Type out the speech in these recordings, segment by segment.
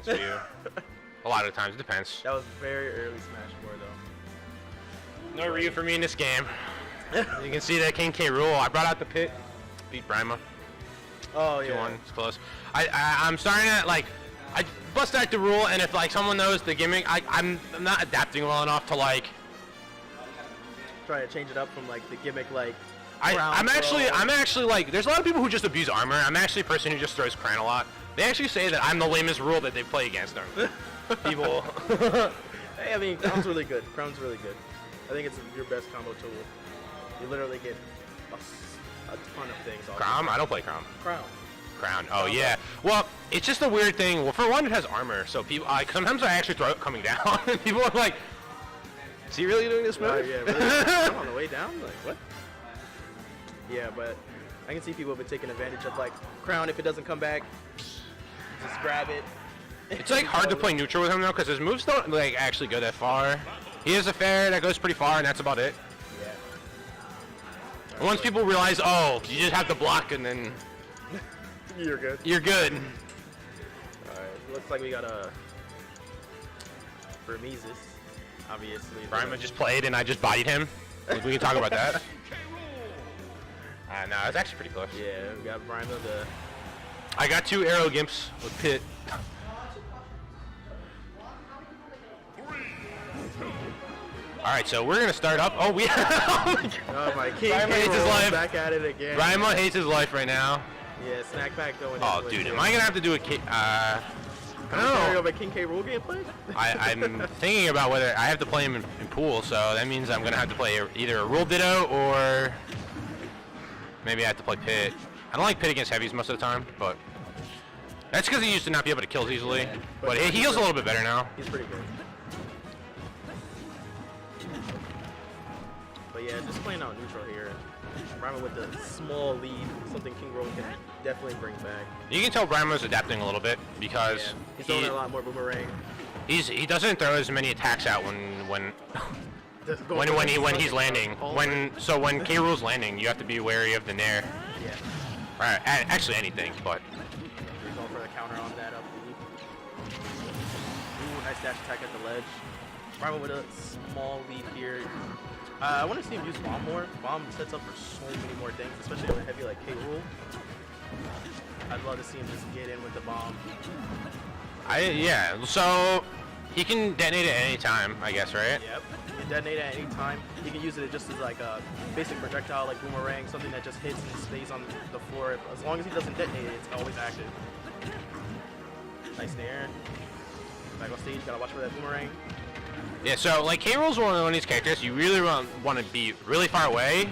against Ryu. A lot of the times, it depends. That was very early Smash 4 though. No Ryu for me in this game. You can see that King K.Rool. I brought out the pit, beat Brimezus. Oh yeah. 2-1, it's close. I'm starting to like, I bust back the rule, and if like someone knows the gimmick, I'm not adapting well enough to like. Trying to change it up from like the gimmick like. I'm actually like, there's a lot of people who just abuse armor. I'm actually a person who just throws Crown a lot. They actually say that I'm the lamest rule that they play against them. People. Hey, I mean, Crown's really good. Crown's really good. I think it's your best combo tool. You literally get a ton of things. Crown? I don't play Crown. Crown. Oh yeah. Well, it's just a weird thing. Well, for one, it has armor, so people. Sometimes I actually throw it coming down, and people are like, "Is he really doing this move?" Yeah, really? On the way down, like what? Yeah, but I can see people have been taking advantage of like Crown. If it doesn't come back, just grab it. It's like hard to play neutral with him though, because his moves don't like actually go that far. He has a fair that goes pretty far, and that's about it. Yeah. And once people realize, oh, you just have to block, and then you're good. You're good. All right. Looks like we got a Brimezus, obviously. Brimezus just played, and I just bodied him. We can talk about that. No, it's actually pretty close. Yeah, we got Brimezus. I got 2 arrow gimps with Pit. All right, so we're gonna start up. Oh, we. Oh my King Brimezus hates his life. Back at it again. Brimezus hates his life right now. Yeah, SnackPack going. Oh, dude, am I gonna have to do a kick? I don't know. Over King K.Rool gameplay? I'm thinking about whether I have to play him in pool, so that means I'm gonna have to play either a Rule Ditto or maybe I have to play Pit. I don't like Pit against heavies most of the time, but that's because he used to not be able to kill easily. Yeah, but he heals a little bit better now. He's pretty good. But yeah, just playing out neutral here. Brimezus with the small lead, something K.Rool can definitely bring back. You can tell Brimezus adapting a little bit because he's throwing a lot more boomerang. He doesn't throw as many attacks out when he's landing. When K.Rool's landing, you have to be wary of the nair. Yeah. Right. Actually, anything, but. He's going for the counter on that up. Ooh, nice dash attack at the ledge. Brimezus with a small lead here. I want to see him use Bomb more. Bomb sets up for so many more things, especially on a heavy like K.Rool. I'd love to see him just get in with the Bomb. Yeah, so he can detonate at any time, I guess, right? Yep, he can detonate at any time. He can use it just as like a basic projectile like boomerang, something that just hits and stays on the floor. As long as he doesn't detonate it, it's always active. Nice nair. Back on stage, gotta watch for that boomerang. Yeah, so like K.Rool's one of these characters you really want to be really far away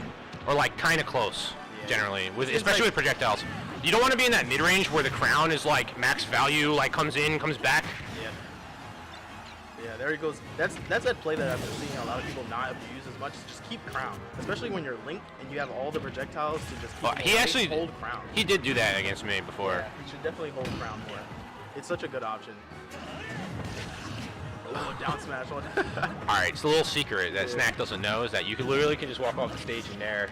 or like kind of close, generally, especially with projectiles. You don't want to be in that mid-range where the crown is like max value, like comes in, comes back. Yeah. Yeah, there he goes. That's that play that I've been seeing a lot of people not abuse as much. Just keep crown, especially when you're linked and you have all the projectiles to just keep hold crown. He did do that against me before. Yeah, he should definitely hold crown more. It's such a good option. Oh, down smash one. Alright, it's a little secret that Snack doesn't know is that you can literally just walk off the stage in there.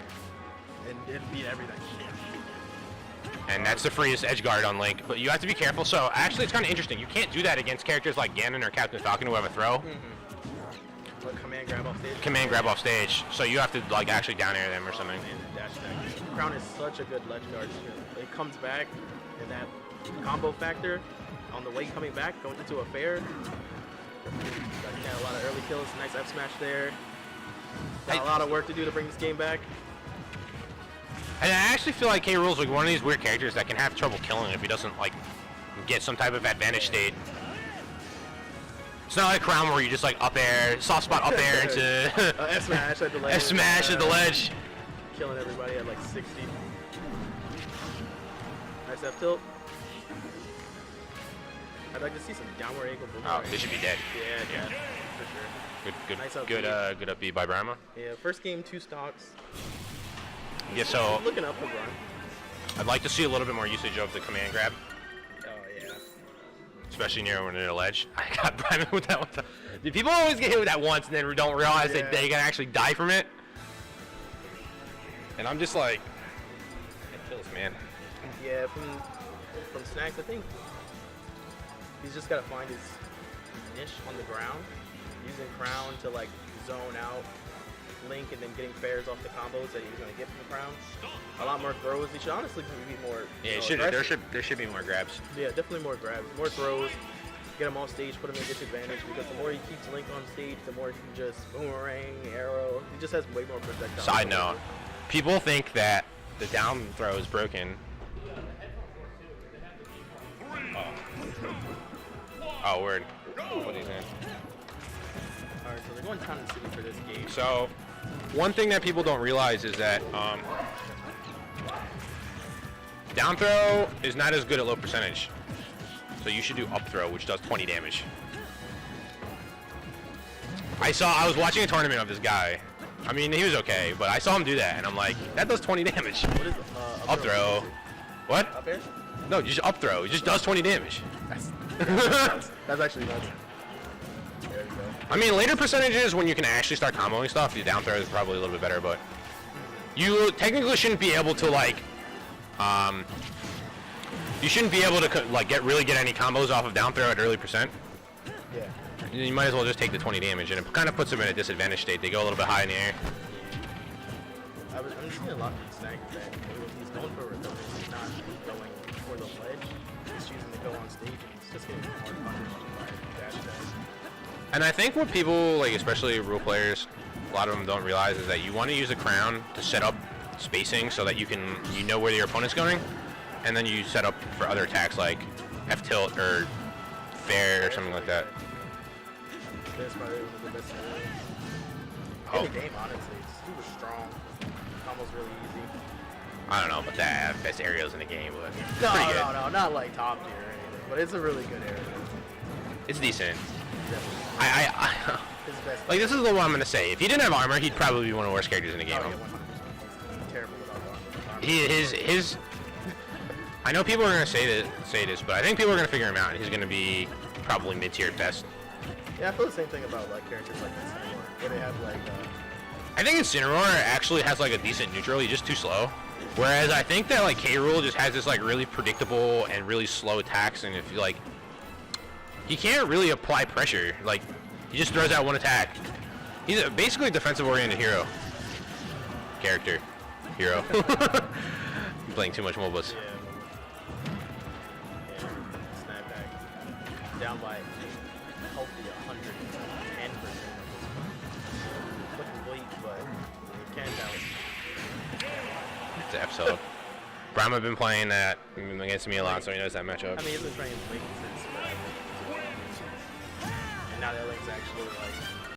And beat everything. And that's the freest edge guard on Link, but you have to be careful. So actually it's kind of interesting. You can't do that against characters like Ganon or Captain Falcon who have a throw. Like command grab off stage? Command grab off stage. So you have to like actually down air them or something. And dash attack. Crown is such a good ledge guard. It comes back and that combo factor on the way coming back, going into a fair. He had a lot of early kills, nice F smash there. Got a lot of work to do to bring this game back. And I actually feel like K.Rool's like one of these weird characters that can have trouble killing if he doesn't like get some type of advantage state. It's not like Crown where you just like up air, soft spot up air into F smash at the ledge. F smash at the ledge. Killing everybody at like 60. Nice F tilt. I'd like to see some downward ankle boomerang. Oh, they should be dead. Yeah, for sure. Good, nice good up B by Brimezus. Yeah, first game 2 stocks. Yeah, so looking up the run. I'd like to see a little bit more usage of the command grab. Oh yeah. Especially near a ledge. I got Brimezus with that one time. Dude, people always get hit with that once and then don't realize that they can actually die from it. And I'm just like, it kills, man. Yeah, from Snacks, I think. He's just gotta find his niche on the ground, using Crown to like zone out Link and then getting fairs off the combos that he's gonna get from Crown. A lot more throws. He should honestly be more. Yeah, there should be more grabs. Yeah, definitely more grabs, more throws. Get him off stage, put him in disadvantage, because the more he keeps Link on stage, the more he can just boomerang, arrow. He just has way more projectiles. Side note, people think that the down throw is broken. Oh, word. What is that? Alright, so they're going Town and City for this game. So, one thing that people don't realize is that down throw is not as good at low percentage. So you should do up throw, which does 20 damage. I was watching a tournament of this guy. I mean, he was okay, but I saw him do that, and I'm like, that does 20 damage. What is up throw? What? Up air? No, just up throw. It just does 20 damage. That's actually nuts. There we go. I mean, later percentages when you can actually start comboing stuff, the down throw is probably a little bit better, but you technically shouldn't be able to like, you shouldn't be able to like get any combos off of down throw at early percent. Yeah. You might as well just take the 20 damage, and it kind of puts them in a disadvantage state. They go a little bit high in the air. I'm just seeing a lot of Snag that he's going for recovery. He's not going for the ledge. He's choosing to go on stage, and he's just getting hard punished by dash dash. And I think what people, like especially rule players, a lot of them don't realize is that you want to use a crown to set up spacing so that you know where your opponent's going, and then you set up for other attacks like F tilt or fair or something like that. That's probably one of the best Oh. in the game, honestly. It's super strong. Combo's really easy. I don't know about that. Best aerials in the game, but No, not like top tier or anything. But it's a really good area. it's decent. Definitely. His best. Like this is the one I'm gonna say. If he didn't have armor, he'd probably be one of the worst characters in the game. Oh, yeah, 100%. Terrible without armor. His I know people are gonna say this, but I think people are gonna figure him out, and he's gonna be probably mid tier at best. Yeah, I feel the same thing about like characters like Incineroar, where they have like. I think Incineroar actually has like a decent neutral. He's just too slow. Whereas I think that like K.Rool just has this like really predictable and really slow attacks, and if you like, he can't really apply pressure. Like he just throws out one attack. He's basically a defensive oriented hero. Hero. I'm playing too much MOBAs. Yeah, SnackPack down by hopefully 110%. Looking weak, but it can down. It's an F-sub. Brimezus been playing that against me a lot, so he knows that matchup. I mean, he's been playing Link since, and now that Link's actually like